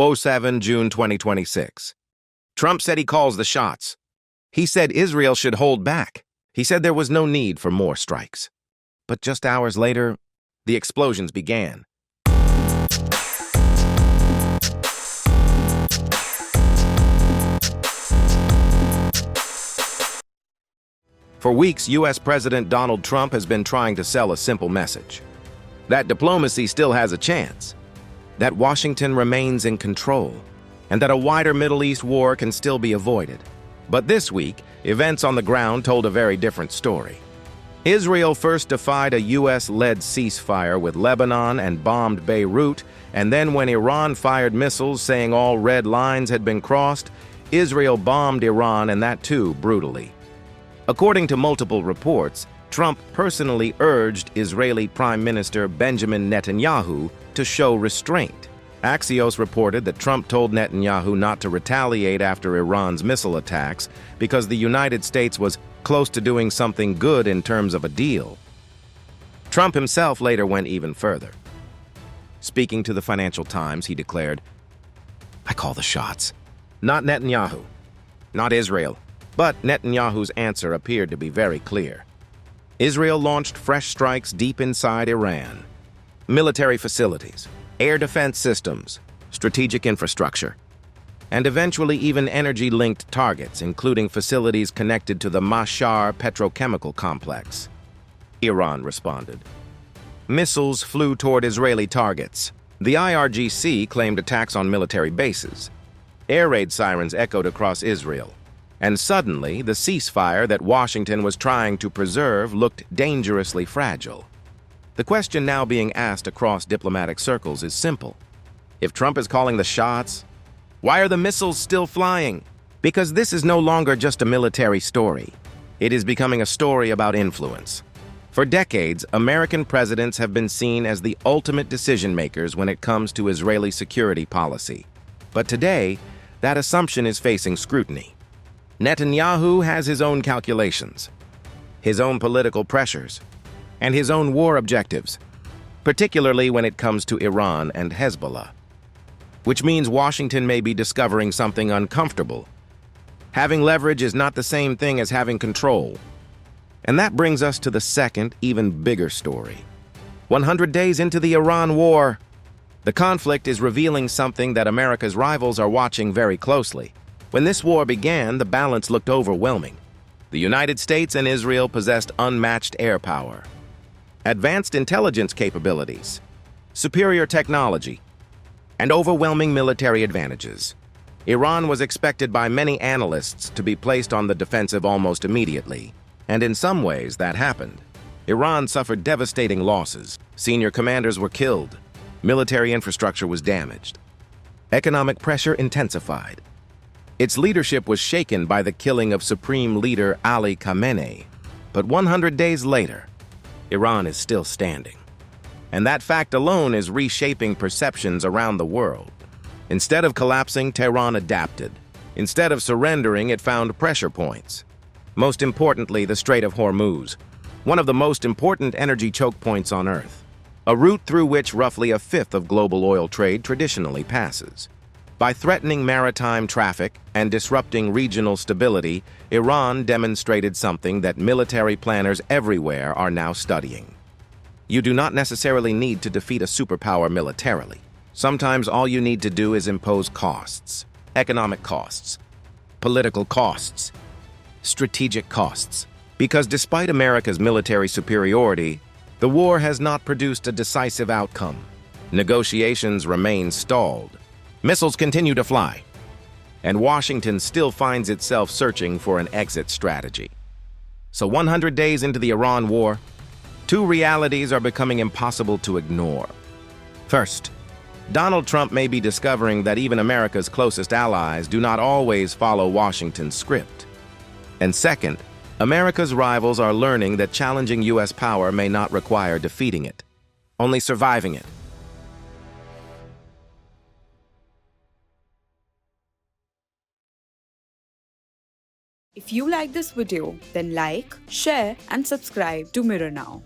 07 June 2026. Trump said he calls the shots. He said Israel should hold back. He said there was no need for more strikes. But just hours later, the explosions began. For weeks, U.S. President Donald Trump has been trying to sell a simple message: that diplomacy still has a chance, that Washington remains in control, and that a wider Middle East war can still be avoided. But this week, events on the ground told a very different story. Israel first defied a U.S.-led ceasefire with Lebanon and bombed Beirut, and then when Iran fired missiles saying all red lines had been crossed, Israel bombed Iran, and that too brutally. According to multiple reports, Trump personally urged Israeli Prime Minister Benjamin Netanyahu to show restraint. Axios reported that Trump told Netanyahu not to retaliate after Iran's missile attacks because the United States was close to doing something good in terms of a deal. Trump himself later went even further. Speaking to the Financial Times, he declared, "I call the shots. Not Netanyahu, not Israel." But Netanyahu's answer appeared to be very clear. Israel launched fresh strikes deep inside Iran. Military facilities, air defense systems, strategic infrastructure, and eventually even energy-linked targets, including facilities connected to the Mashhar petrochemical complex. Iran responded. Missiles flew toward Israeli targets. The IRGC claimed attacks on military bases. Air raid sirens echoed across Israel. And suddenly, the ceasefire that Washington was trying to preserve looked dangerously fragile. The question now being asked across diplomatic circles is simple. If Trump is calling the shots, why are the missiles still flying? Because this is no longer just a military story. It is becoming a story about influence. For decades, American presidents have been seen as the ultimate decision-makers when it comes to Israeli security policy. But today, that assumption is facing scrutiny. Netanyahu has his own calculations, his own political pressures, and his own war objectives, particularly when it comes to Iran and Hezbollah, which means Washington may be discovering something uncomfortable. Having leverage is not the same thing as having control. And that brings us to the second, even bigger story. 100 days into the Iran war, the conflict is revealing something that America's rivals are watching very closely. When this war began, the balance looked overwhelming. The United States and Israel possessed unmatched air power, advanced intelligence capabilities, superior technology, and overwhelming military advantages. Iran was expected by many analysts to be placed on the defensive almost immediately, and in some ways that happened. Iran suffered devastating losses. Senior commanders were killed. Military infrastructure was damaged. Economic pressure intensified. Its leadership was shaken by the killing of Supreme Leader Ali Khamenei. But 100 days later, Iran is still standing. And that fact alone is reshaping perceptions around the world. Instead of collapsing, Tehran adapted. Instead of surrendering, it found pressure points. Most importantly, the Strait of Hormuz, one of the most important energy choke points on Earth, a route through which roughly a fifth of global oil trade traditionally passes. By threatening maritime traffic and disrupting regional stability, Iran demonstrated something that military planners everywhere are now studying. You do not necessarily need to defeat a superpower militarily. Sometimes all you need to do is impose costs, economic costs, political costs, strategic costs. Because despite America's military superiority, the war has not produced a decisive outcome. Negotiations remain stalled. Missiles continue to fly, and Washington still finds itself searching for an exit strategy. So 100 days into the Iran war, two realities are becoming impossible to ignore. First, Donald Trump may be discovering that even America's closest allies do not always follow Washington's script. And second, America's rivals are learning that challenging U.S. power may not require defeating it, only surviving it. If you like this video, then like, share and subscribe to Mirror Now.